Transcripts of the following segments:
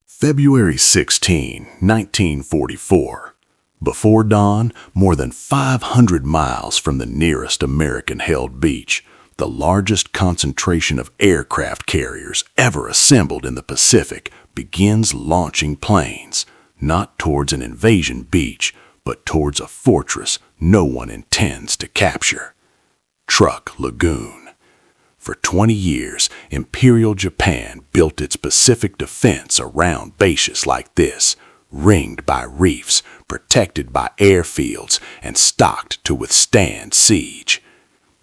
February 16, 1944. Before dawn, more than 500 miles from the nearest American-held beach, the largest concentration of aircraft carriers ever assembled in the Pacific begins launching planes, not towards an invasion beach, but towards a fortress no one intends to capture. Truk Lagoon. For 20 years, Imperial Japan built its Pacific defense around bases like this, ringed by reefs, protected by airfields, and stocked to withstand siege.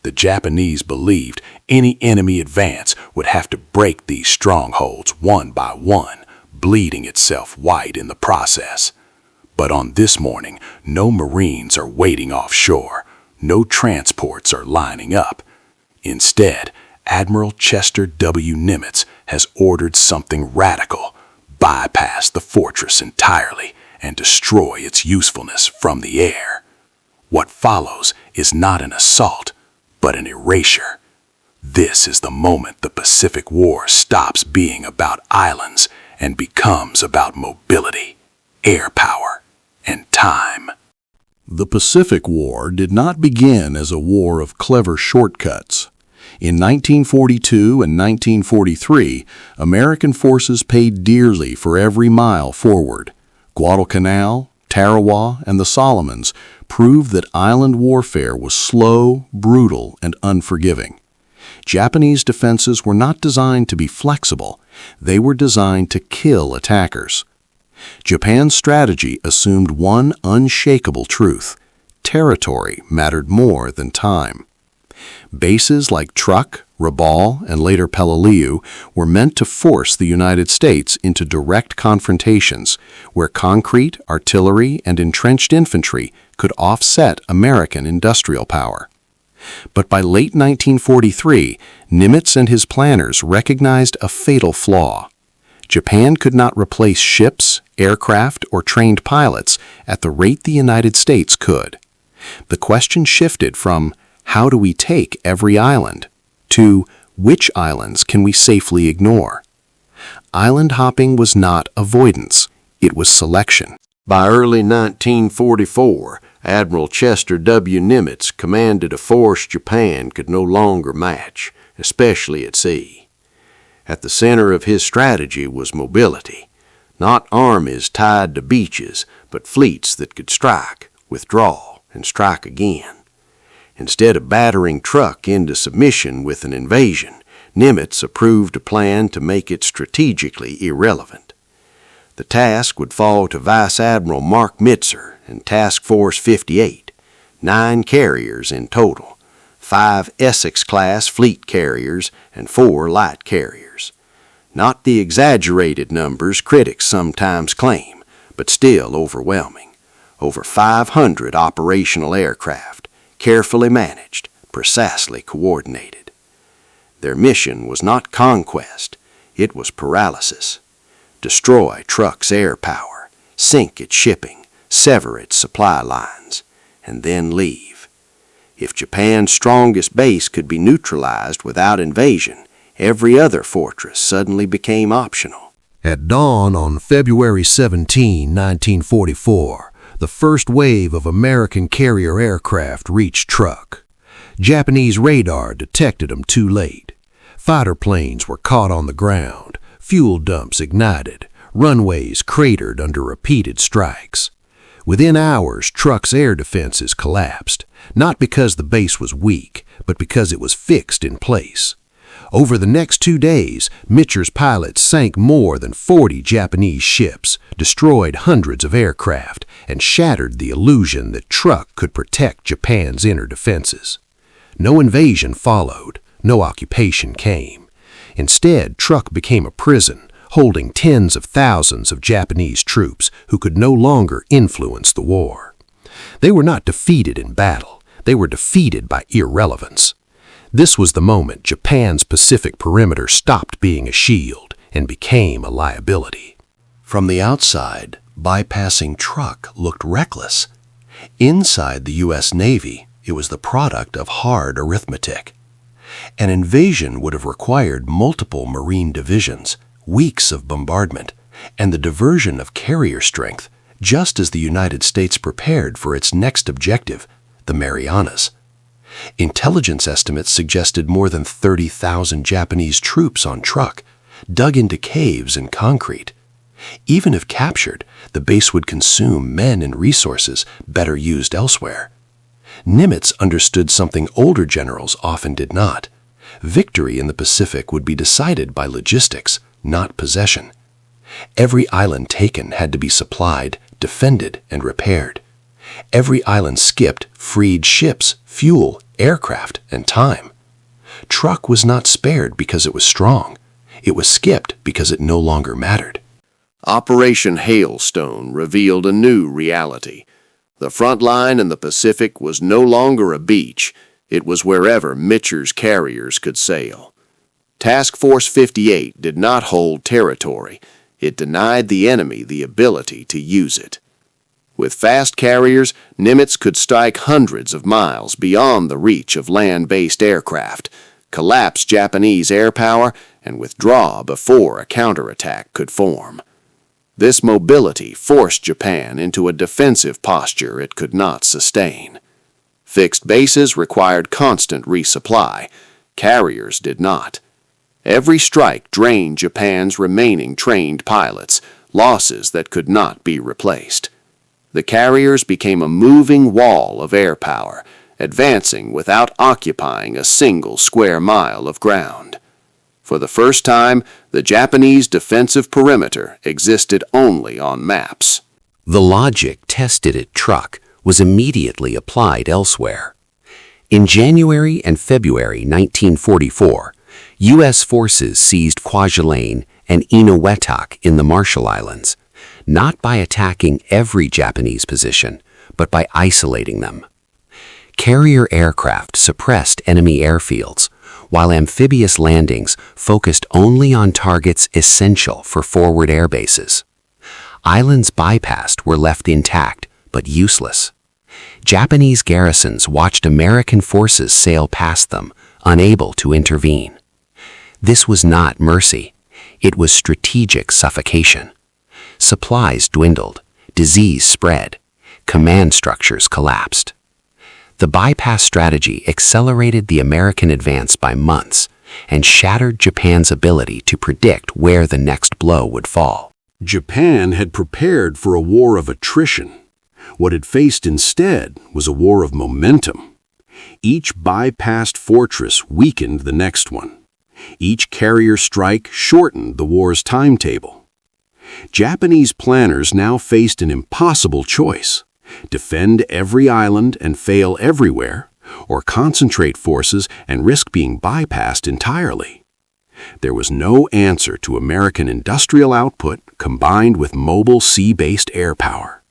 The Japanese believed any enemy advance would have to break these strongholds one by one, bleeding itself white in the process. But on this morning, no Marines are waiting offshore, no transports are lining up. Instead, Admiral Chester W. Nimitz has ordered something radical: bypass the fortress entirely and destroy its usefulness from the air. What follows is not an assault, but an erasure. This is the moment the Pacific War stops being about islands and becomes about mobility, air power, and time. The Pacific War did not begin as a war of clever shortcuts. In 1942 and 1943, American forces paid dearly for every mile forward. Guadalcanal, Tarawa, and the Solomons proved that island warfare was slow, brutal, and unforgiving. Japanese defenses were not designed to be flexible. They were designed to kill attackers. Japan's strategy assumed one unshakable truth: territory mattered more than time. Bases like Truk, Rabaul, and later Peleliu were meant to force the United States into direct confrontations where concrete, artillery, and entrenched infantry could offset American industrial power. But by late 1943, Nimitz and his planners recognized a fatal flaw. Japan could not replace ships, aircraft, or trained pilots at the rate the United States could. The question shifted from "How do we take every island?" to "Which islands can we safely ignore?" Island hopping was not avoidance, it was selection. By early 1944, Admiral Chester W. Nimitz commanded a force Japan could no longer match, especially at sea. At the center of his strategy was mobility, not armies tied to beaches, but fleets that could strike, withdraw, and strike again. Instead of battering Truk into submission with an invasion, Nimitz approved a plan to make it strategically irrelevant. The task would fall to Vice Admiral Marc Mitscher and Task Force 58, 9 carriers in total, 5 Essex-class fleet carriers and 4 light carriers. Not the exaggerated numbers critics sometimes claim, but still overwhelming. Over 500 operational aircraft, carefully managed, precisely coordinated. Their mission was not conquest, it was paralysis. Destroy Truk's air power, sink its shipping, sever its supply lines, and then leave. If Japan's strongest base could be neutralized without invasion, every other fortress suddenly became optional. At dawn on February 17, 1944, the first wave of American carrier aircraft reached Truk. Japanese radar detected them too late. Fighter planes were caught on the ground, fuel dumps ignited, runways cratered under repeated strikes. Within hours, Truk's air defenses collapsed, not because the base was weak, but because it was fixed in place. Over the next 2 days, Mitscher's pilots sank more than 40 Japanese ships, destroyed hundreds of aircraft, and shattered the illusion that Truk could protect Japan's inner defenses. No invasion followed, no occupation came. Instead, Truk became a prison, holding tens of thousands of Japanese troops who could no longer influence the war. They were not defeated in battle, they were defeated by irrelevance. This was the moment Japan's Pacific perimeter stopped being a shield and became a liability. From the outside, bypassing Truk looked reckless. Inside the U.S. Navy, it was the product of hard arithmetic. An invasion would have required multiple Marine divisions, weeks of bombardment, and the diversion of carrier strength just as the United States prepared for its next objective, the Marianas. Intelligence estimates suggested more than 30,000 Japanese troops on Truk, dug into caves and concrete. Even if captured, the base would consume men and resources better used elsewhere. Nimitz understood something older generals often did not. Victory in the Pacific would be decided by logistics, not possession. Every island taken had to be supplied, defended, and repaired. Every island skipped freed ships, fuel, aircraft, and time. Truk was not spared because it was strong. It was skipped because it no longer mattered. Operation Hailstone revealed a new reality. The front line in the Pacific was no longer a beach. It was wherever Mitscher's carriers could sail. Task Force 58 did not hold territory. It denied the enemy the ability to use it. With fast carriers, Nimitz could strike hundreds of miles beyond the reach of land-based aircraft, collapse Japanese air power, and withdraw before a counterattack could form. This mobility forced Japan into a defensive posture it could not sustain. Fixed bases required constant resupply. Carriers did not. Every strike drained Japan's remaining trained pilots, losses that could not be replaced. The carriers became a moving wall of air power, advancing without occupying a single square mile of ground. For the first time, the Japanese defensive perimeter existed only on maps. The logic tested at Truk was immediately applied elsewhere. In January and February 1944, U.S. forces seized Kwajalein and Eniwetok in the Marshall Islands, not by attacking every Japanese position, but by isolating them. Carrier aircraft suppressed enemy airfields, while amphibious landings focused only on targets essential for forward air bases. Islands bypassed were left intact, but useless. Japanese garrisons watched American forces sail past them, unable to intervene. This was not mercy. It was strategic suffocation. Supplies dwindled, disease spread, command structures collapsed. The bypass strategy accelerated the American advance by months and shattered Japan's ability to predict where the next blow would fall. Japan had prepared for a war of attrition. What it faced instead was a war of momentum. Each bypassed fortress weakened the next one. Each carrier strike shortened the war's timetable. Japanese planners now faced an impossible choice: defend every island and fail everywhere, or concentrate forces and risk being bypassed entirely. There was no answer to American industrial output combined with mobile sea-based air power.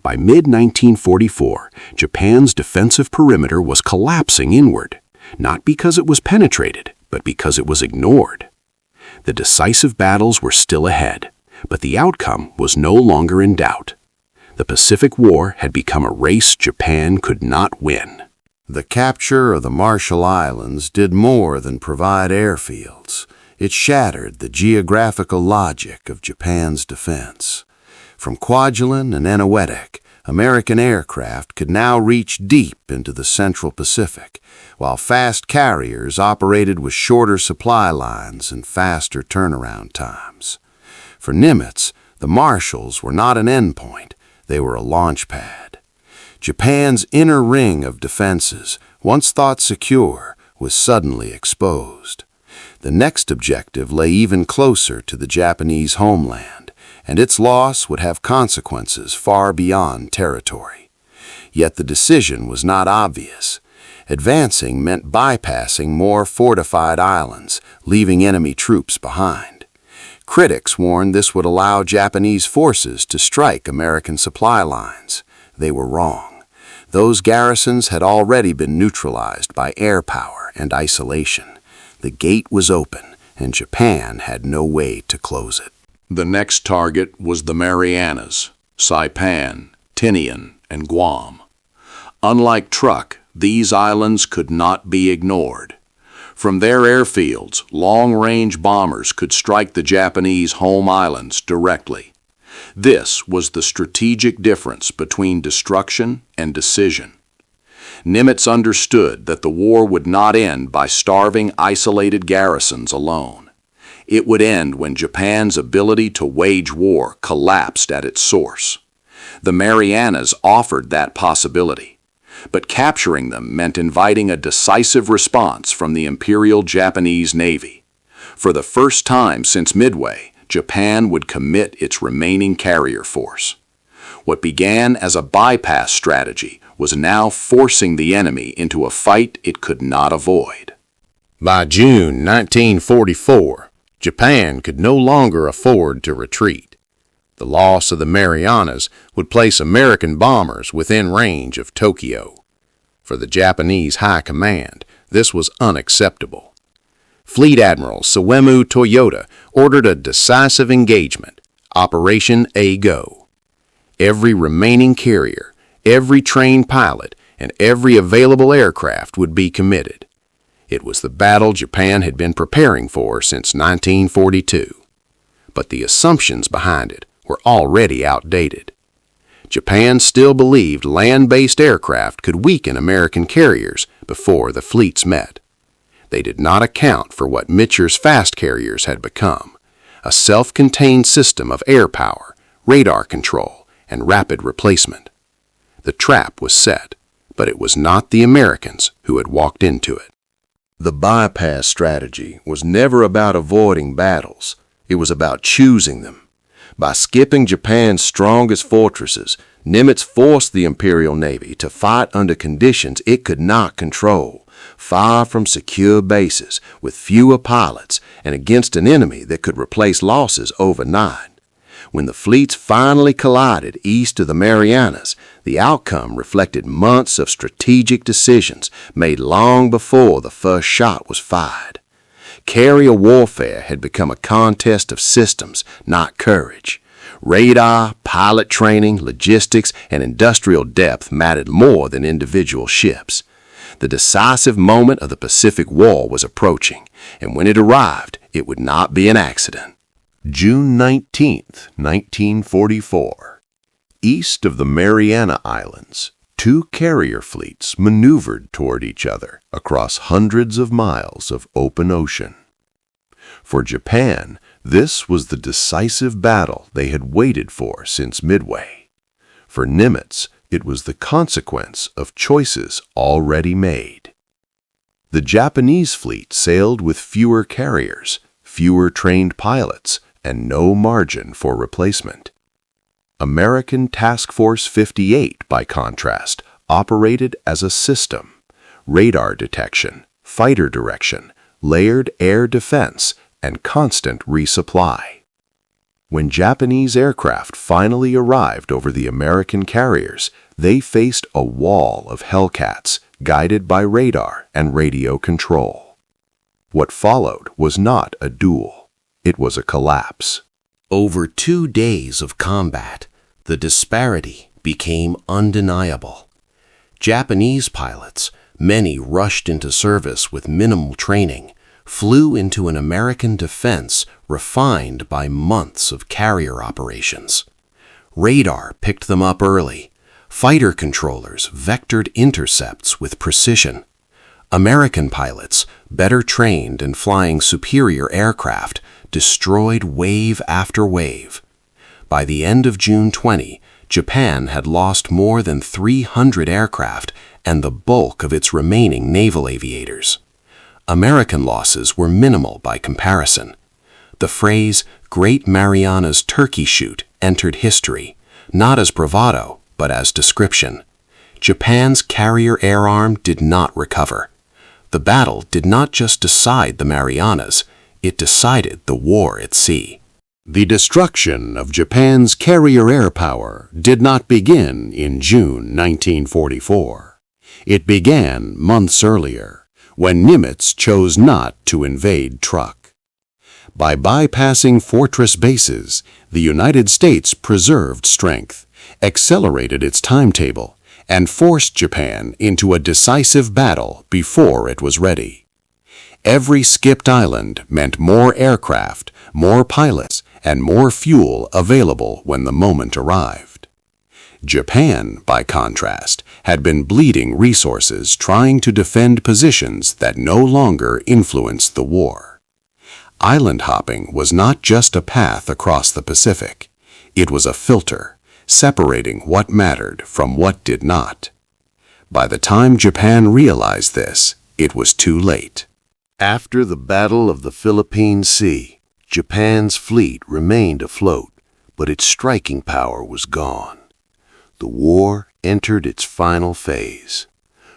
By mid-1944, Japan's defensive perimeter was collapsing inward, not because it was penetrated, but because it was ignored. The decisive battles were still ahead, but the outcome was no longer in doubt. The Pacific War had become a race Japan could not win. The capture of the Marshall Islands did more than provide airfields. It shattered the geographical logic of Japan's defense. From Kwajalein and Eniwetok, American aircraft could now reach deep into the Central Pacific, while fast carriers operated with shorter supply lines and faster turnaround times. For Nimitz, the Marshalls were not an endpoint, they were a launch pad. Japan's inner ring of defenses, once thought secure, was suddenly exposed. The next objective lay even closer to the Japanese homeland, and its loss would have consequences far beyond territory. Yet the decision was not obvious. Advancing meant bypassing more fortified islands, leaving enemy troops behind. Critics warned this would allow Japanese forces to strike American supply lines. They were wrong. Those garrisons had already been neutralized by air power and isolation. The gate was open, and Japan had no way to close it. The next target was the Marianas, Saipan, Tinian, and Guam. Unlike Truk, these islands could not be ignored. From their airfields, long-range bombers could strike the Japanese home islands directly. This was the strategic difference between destruction and decision. Nimitz understood that the war would not end by starving isolated garrisons alone. It would end when Japan's ability to wage war collapsed at its source. The Marianas offered that possibility, but capturing them meant inviting a decisive response from the Imperial Japanese Navy. For the first time since Midway, Japan would commit its remaining carrier force. What began as a bypass strategy was now forcing the enemy into a fight it could not avoid. By June 1944, Japan could no longer afford to retreat. The loss of the Marianas would place American bombers within range of Tokyo. For the Japanese High Command, this was unacceptable. Fleet Admiral Suwemu Toyota ordered a decisive engagement, Operation A-Go. Every remaining carrier, every trained pilot, and every available aircraft would be committed. It was the battle Japan had been preparing for since 1942. But the assumptions behind it were already outdated. Japan still believed land-based aircraft could weaken American carriers before the fleets met. They did not account for what Mitscher's fast carriers had become, a self-contained system of air power, radar control, and rapid replacement. The trap was set, but it was not the Americans who had walked into it. The bypass strategy was never about avoiding battles. It was about choosing them. By skipping Japan's strongest fortresses, Nimitz forced the Imperial Navy to fight under conditions it could not control, far from secure bases, with fewer pilots, and against an enemy that could replace losses overnight. When the fleets finally collided east of the Marianas, the outcome reflected months of strategic decisions made long before the first shot was fired. Carrier warfare had become a contest of systems, not courage. Radar, pilot training, logistics, and industrial depth mattered more than individual ships. The decisive moment of the Pacific War was approaching, and when it arrived, it would not be an accident. June 19, 1944. East of the Mariana Islands, two carrier fleets maneuvered toward each other across hundreds of miles of open ocean. For Japan, this was the decisive battle they had waited for since Midway. For Nimitz, it was the consequence of choices already made. The Japanese fleet sailed with fewer carriers, fewer trained pilots, and no margin for replacement. American Task Force 58, by contrast, operated as a system: radar detection, fighter direction, layered air defense, and constant resupply. When Japanese aircraft finally arrived over the American carriers, they faced a wall of Hellcats guided by radar and radio control. What followed was not a duel. It was a collapse. Over 2 days of combat, the disparity became undeniable. Japanese pilots, many rushed into service with minimal training, flew into an American defense refined by months of carrier operations. Radar picked them up early. Fighter controllers vectored intercepts with precision. American pilots, better trained and flying superior aircraft, destroyed wave after wave. By the end of June 20, Japan had lost more than 300 aircraft and the bulk of its remaining naval aviators. American losses were minimal by comparison. The phrase "Great Marianas Turkey Shoot" entered history, not as bravado, but as description. Japan's carrier air arm did not recover. The battle did not just decide the Marianas, it decided the war at sea. The destruction of Japan's carrier air power did not begin in June 1944. It began months earlier, when Nimitz chose not to invade Truk. By bypassing fortress bases, the United States preserved strength, accelerated its timetable, and forced Japan into a decisive battle before it was ready. Every skipped island meant more aircraft, more pilots, and more fuel available when the moment arrived. Japan, by contrast, had been bleeding resources trying to defend positions that no longer influenced the war. Island hopping was not just a path across the Pacific. It was a filter, separating what mattered from what did not. By the time Japan realized this, it was too late. After the Battle of the Philippine Sea, Japan's fleet remained afloat, but its striking power was gone. The war entered its final phase.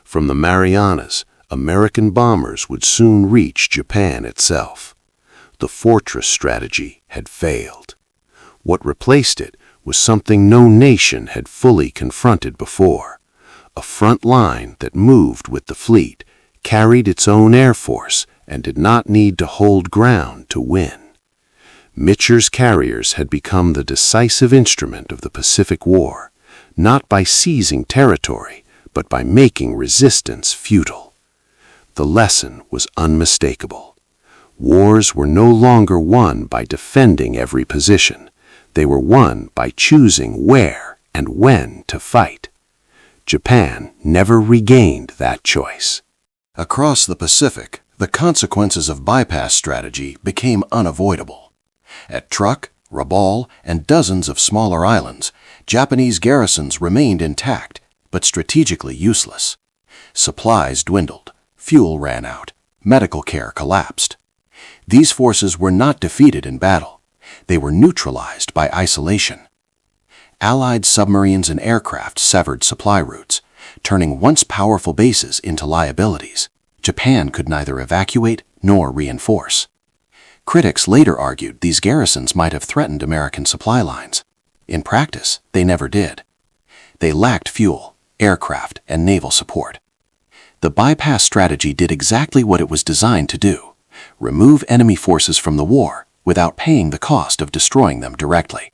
From the Marianas, American bombers would soon reach Japan itself. The fortress strategy had failed. What replaced it was something no nation had fully confronted before: a front line that moved with the fleet, carried its own air force, and did not need to hold ground to win. Mitscher's carriers had become the decisive instrument of the Pacific War, not by seizing territory, but by making resistance futile. The lesson was unmistakable. Wars were no longer won by defending every position. They were won by choosing where and when to fight. Japan never regained that choice. Across the Pacific, the consequences of bypass strategy became unavoidable. At Truk, Rabaul, and dozens of smaller islands, Japanese garrisons remained intact, but strategically useless. Supplies dwindled, fuel ran out, medical care collapsed. These forces were not defeated in battle. They were neutralized by isolation. Allied submarines and aircraft severed supply routes, turning once powerful bases into liabilities. Japan could neither evacuate nor reinforce. Critics later argued these garrisons might have threatened American supply lines. In practice, they never did. They lacked fuel, aircraft, and naval support. The bypass strategy did exactly what it was designed to do: remove enemy forces from the war without paying the cost of destroying them directly.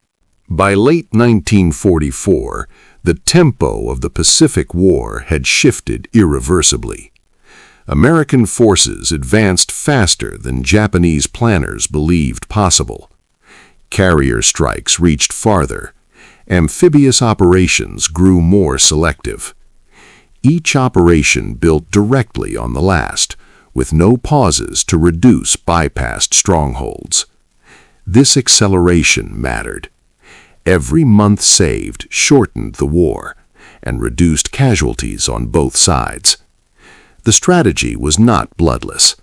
By late 1944, the tempo of the Pacific War had shifted irreversibly. American forces advanced faster than Japanese planners believed possible. Carrier strikes reached farther. Amphibious operations grew more selective. Each operation built directly on the last, with no pauses to reduce bypassed strongholds. This acceleration mattered. Every month saved shortened the war and reduced casualties on both sides. The strategy was not bloodless.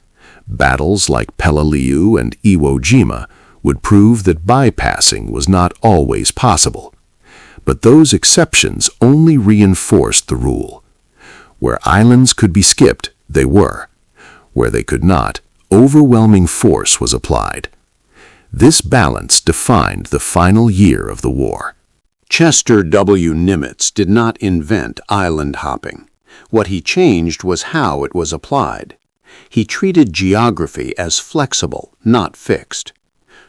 Battles like Peleliu and Iwo Jima would prove that bypassing was not always possible. But those exceptions only reinforced the rule. Where islands could be skipped, they were. Where they could not, overwhelming force was applied. This balance defined the final year of the war. Chester W. Nimitz did not invent island hopping. What he changed was how it was applied. He treated geography as flexible, not fixed.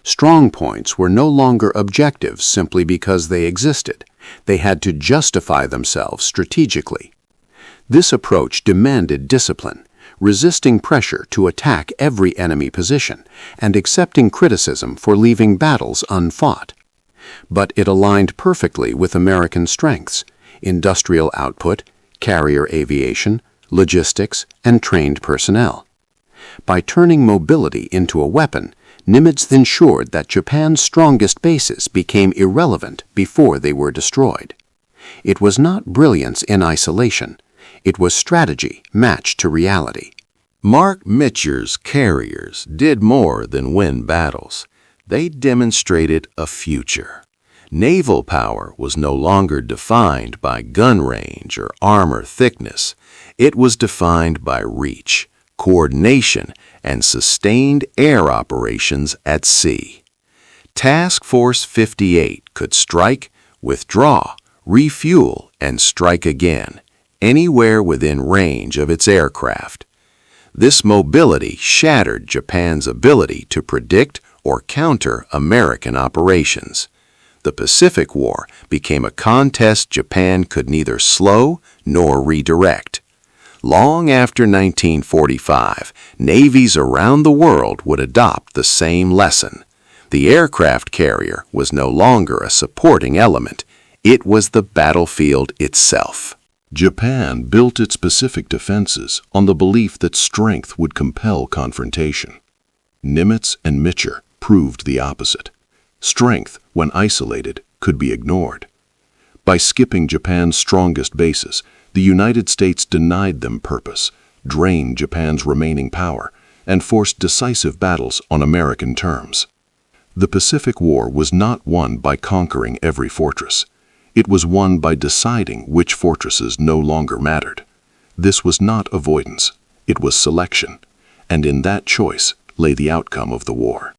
Strong points were no longer objectives simply because they existed. They had to justify themselves strategically. This approach demanded discipline, resisting pressure to attack every enemy position, and accepting criticism for leaving battles unfought. But it aligned perfectly with American strengths: industrial output, carrier aviation, logistics, and trained personnel. By turning mobility into a weapon, Nimitz ensured that Japan's strongest bases became irrelevant before they were destroyed. It was not brilliance in isolation. It was strategy matched to reality. Marc Mitscher's carriers did more than win battles. They demonstrated a future. Naval power was no longer defined by gun range or armor thickness. It was defined by reach, coordination, and sustained air operations at sea. Task Force 58 could strike, withdraw, refuel, and strike again, anywhere within range of its aircraft. This mobility shattered Japan's ability to predict or counter American operations. The Pacific War became a contest Japan could neither slow nor redirect. Long after 1945, navies around the world would adopt the same lesson. The aircraft carrier was no longer a supporting element. It was the battlefield itself. Japan built its Pacific defenses on the belief that strength would compel confrontation. Nimitz and Mitscher proved the opposite. Strength, when isolated, could be ignored. By skipping Japan's strongest bases, the United States denied them purpose, drained Japan's remaining power, and forced decisive battles on American terms. The Pacific War was not won by conquering every fortress. It was won by deciding which fortresses no longer mattered. This was not avoidance, it was selection, and in that choice lay the outcome of the war.